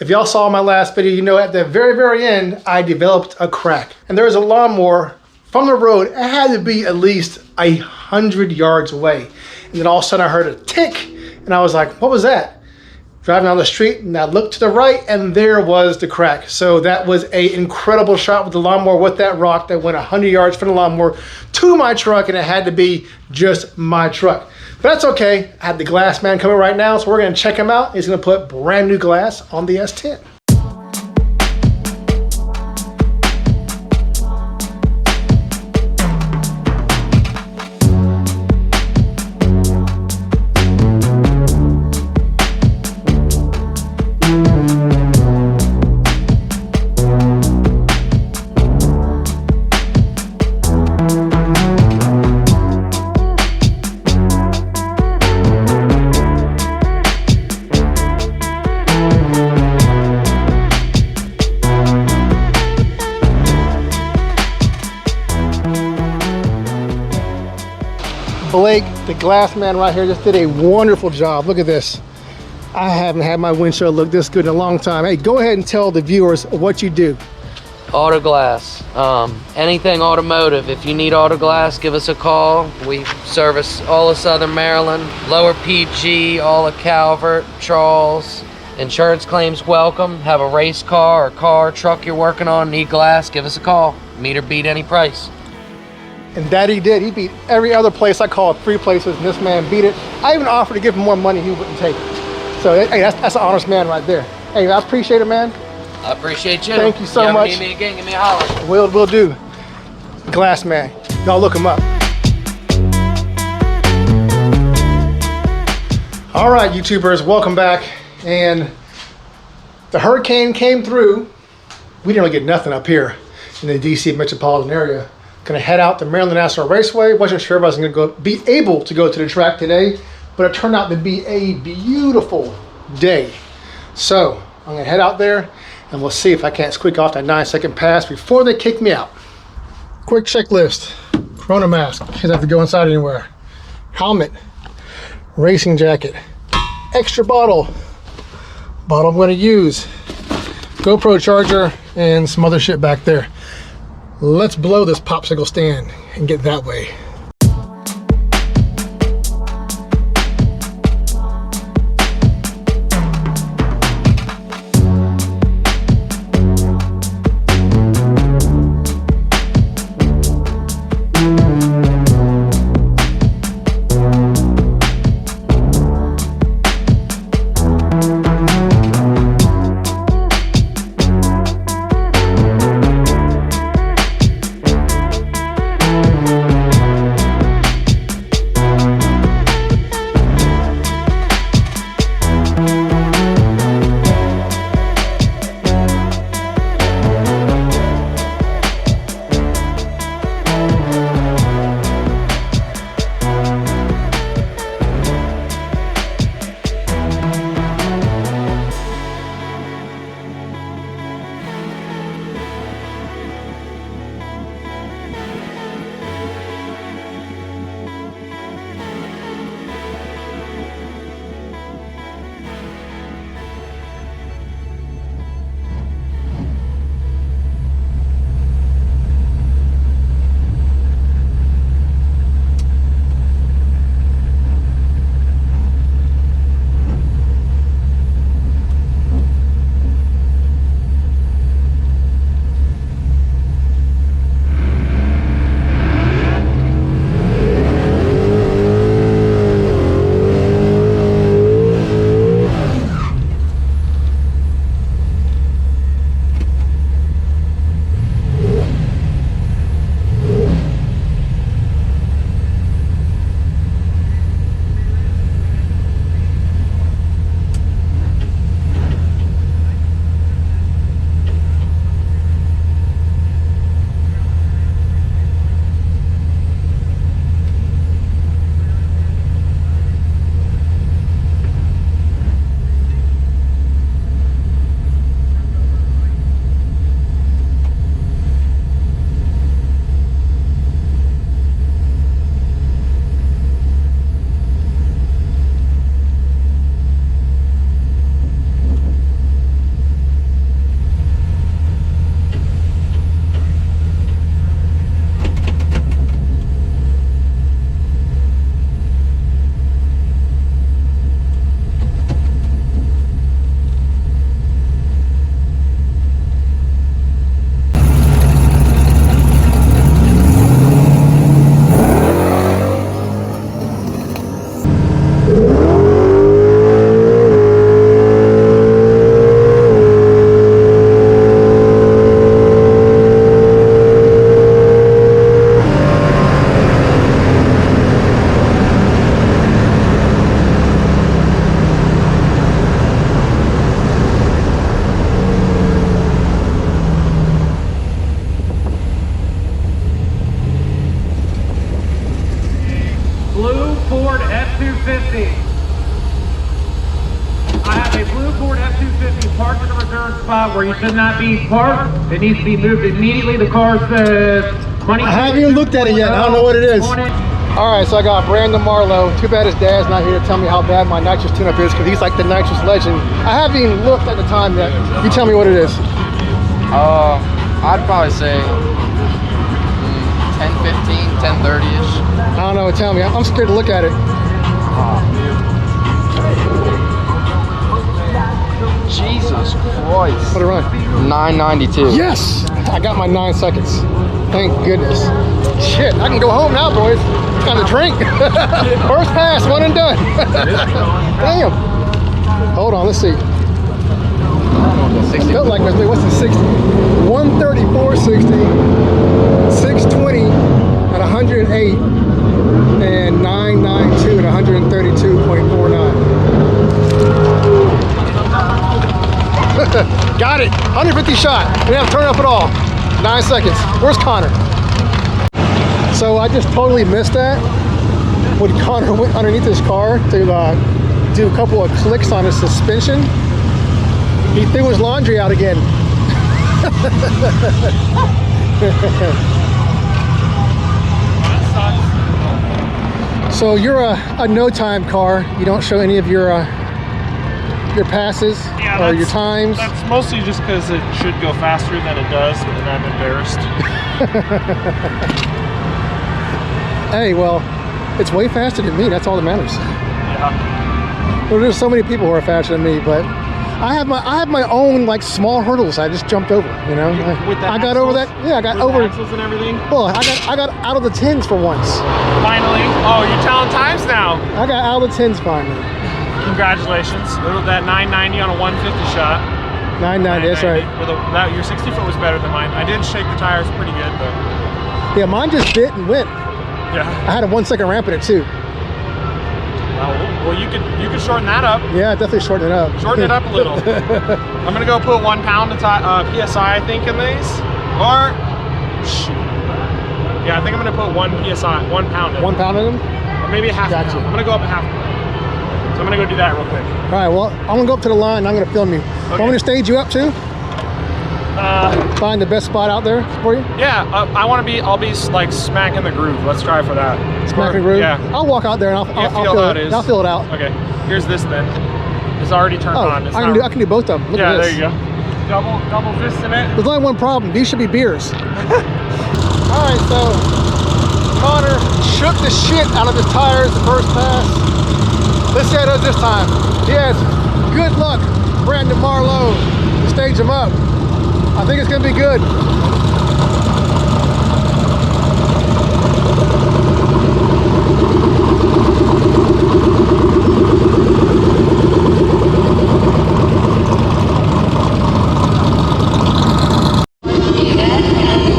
If y'all saw my last video, you know at the very end, I developed a crack. And there was a lawnmower from the road. It had to be at least 100 yards away. And then all of a sudden I heard a tick and I was like, what was that? Driving down the street and I looked to the right and there was the crack. So that was an incredible shot with the lawnmower with that rock that went 100 yards from the lawnmower to my truck, and it had to be just my truck. But that's okay. I have the glass man coming right now, so we're gonna check him out. He's gonna put brand new glass on the S10. Blake, the glass man right here, just did a wonderful job. Look at this. I haven't had my windshield look this good in a long time. Hey, go ahead and tell the viewers what you do. Auto glass, anything automotive. If you need auto glass, give us a call. We service all of Southern Maryland, Lower PG, all of Calvert, Charles. Insurance claims welcome. Have a race car or car, truck you're working on, need glass, give us a call. Meet or beat any price. And that he did. He beat every other place I called, 3 places, and this man beat it. I even offered to give him more money, he wouldn't take it. So hey, that's an honest man right there. Hey, I appreciate it, man. I appreciate you. Thank you so much. If you ever need me again, give me a holler. We'll do. Glass man. Y'all look him up. All right, YouTubers, welcome back. And the hurricane came through. We didn't really get nothing up here in the DC metropolitan area. Gonna head out to Maryland National Raceway. Wasn't sure if I was gonna be able to go to the track today, but it turned out to be a beautiful day. So I'm gonna head out there and we'll see if I can't squeak off that 9-second pass before they kick me out. Quick checklist: Corona mask, in case I have to go inside anywhere. Helmet, racing jacket, extra bottle I'm gonna use, GoPro charger, and some other shit back there. Let's blow this popsicle stand and get that way. Ford F-250. I have a blue Ford F-250 parked in a reserved spot where you should not be parked. It needs to be moved immediately. The car says money. I haven't even looked at it yet. I don't know what it is. All right, so I got Brandon Marlowe. Too bad his dad's not here to tell me how bad my nitrous tune-up is, because he's like the nitrous legend. I haven't even looked at the time yet. You tell me what it is. I'd probably say 10:15, 10:30ish. I don't know. Tell me. I'm scared to look at it. Jesus Christ. What a run. 992. Yes! I got my 9 seconds. Thank goodness. Shit, I can go home now, boys. It's time to drink. First pass, one and done. Damn. Hold on, let's see. Felt like what's the 60? 134.60, 620 at 108, and 992 at 132.49. Got it. 150 shot. Didn't have to turn up at all. 9 seconds. Where's Connor? So I just totally missed that. When Connor went underneath his car to do a couple of clicks on his suspension, he threw his laundry out again. So you're a no-time car. You don't show any of your passes or your times. That's mostly just because it should go faster than it does, and I'm embarrassed. Hey, well, it's way faster than me. That's all that matters. Yeah. Well, there's so many people who are faster than me, but I have my own like small hurdles I just jumped over, you know. With the I got over that. Yeah, I got over axles and everything. Well, I got out of the 10s for once. Finally. Oh, you're telling times now. I got out of the 10s finally. Congratulations. That 990 on a 150 shot. 990, that's right. Your 60 foot was better than mine. I did shake the tires pretty good, but Yeah, mine just bit and went. yeah. I had a 1 second ramp in it too. Well, you could shorten that up. Yeah, definitely shorten it up. Shorten it up a little. I'm gonna go put 1 pound PSI, I think, in these. Or shoot. Yeah, I think I'm gonna put 1 PSI, 1 pound in. 1 pound in them? Or maybe a half Gotcha. pound. I'm gonna go up a half pound. So I'm gonna go do that real quick. All right, well, I'm gonna go up to the line and I'm gonna film you. Okay. Want me to stage you up too? Find the best spot out there for you? Yeah, I'll be like smacking the groove. Let's try for that. Smacking the groove? Yeah. I'll walk out there and I'll feel fill how it. it is. I'll fill it out. Okay, here's this then. It's already turned on. It's I can do both of them. Look yeah, at this. there you go. Double fist in it. There's only one problem. These should be beers. All right, so Connor shook the shit out of his tires the first pass. Let's see how it does this time. Yes, good luck, Brandon Marlowe, to stage him up. I think it's gonna be good.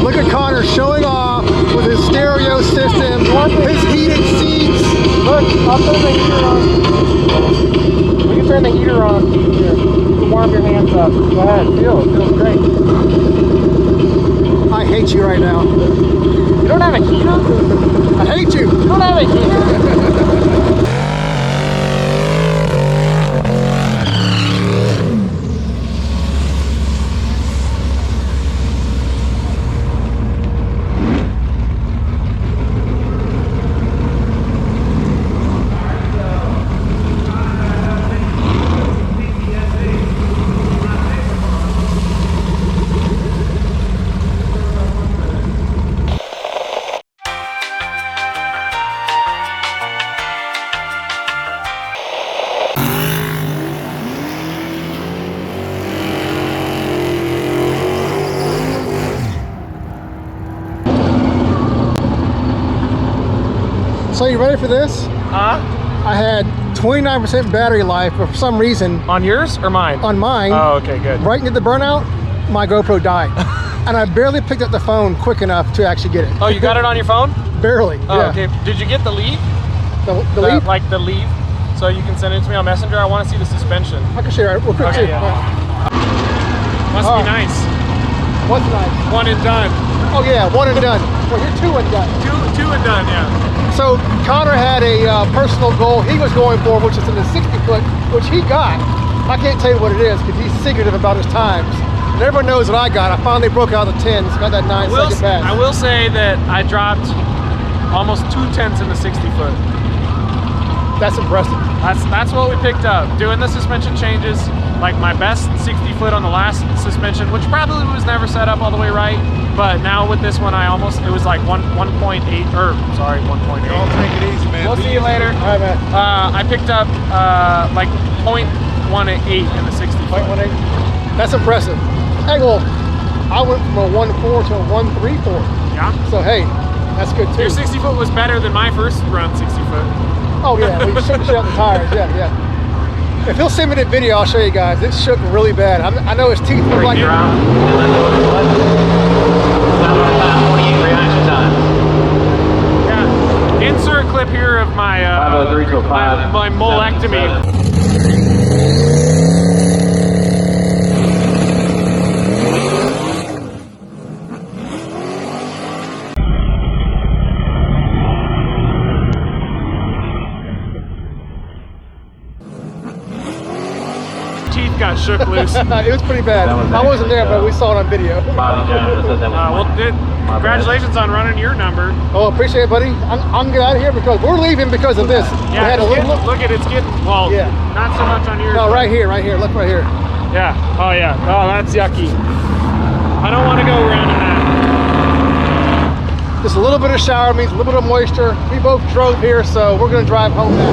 Look at Connor showing off with his stereo system, his heated seats. Look, I'll turn the heater on. We can turn the heater on. Here, you can warm your hands up. Go ahead, feel it. Feels great. I hate you right now. You don't have a heater? I hate you. You don't have a heater? So you ready for this? Huh? I had 29% battery life, but for some reason, On yours or mine? on mine, Oh, okay, good. right into the burnout, my GoPro died. And I barely picked up the phone quick enough to actually get it. Oh, you got it on your phone? Barely, Oh, yeah. okay. Did you get the lead? The lead? Like the lead? So you can send it to me on Messenger. I want to see the suspension. I can share it real quick Okay, too. yeah. All right. Must Oh. be nice. What's nice? One and done. Oh yeah, one and done. Well, you're two and done. Two and done, yeah. So Connor had a personal goal he was going for, which is in the 60 foot, which he got. I can't tell you what it is because he's secretive about his times. And everyone knows what I got. I finally broke out the 10s, got that 9-second pass. I will say that I dropped almost 2/10 in the 60 foot. That's impressive. That's what we picked up. Doing the suspension changes, like my best 60 foot on the last suspension, which probably was never set up all the way right. But now with this one, it was like 1.8, or sorry, 1.8. Y'all take it easy, man. We'll see you later. All right, man. I picked up like 0.18 in the 60 foot. 0.18. That's impressive. Hey, well, I went from a 1.4 to a 1.34. Yeah. So hey, that's good too. Your 60 foot was better than my first run 60 foot. Oh yeah, we shook the shit out the tires. Yeah, yeah. If he'll send me the video, I'll show you guys. It shook really bad. I know his teeth look like. Yeah. Insert clip here of my 503 to 5. my molectomy. Teeth got shook loose. It was pretty bad. I wasn't there, but we saw it on video. Congratulations on running your number. Oh, appreciate it, buddy. I'm gonna get out of here because we're leaving because of this. We Yeah, had a little look at it's getting, well, Yeah. not so much on yours. No, right here, look right here. Yeah, oh yeah, oh that's yucky. I don't want to go around in that. Just a little bit of shower means a little bit of moisture. We both drove here, so we're gonna drive home now.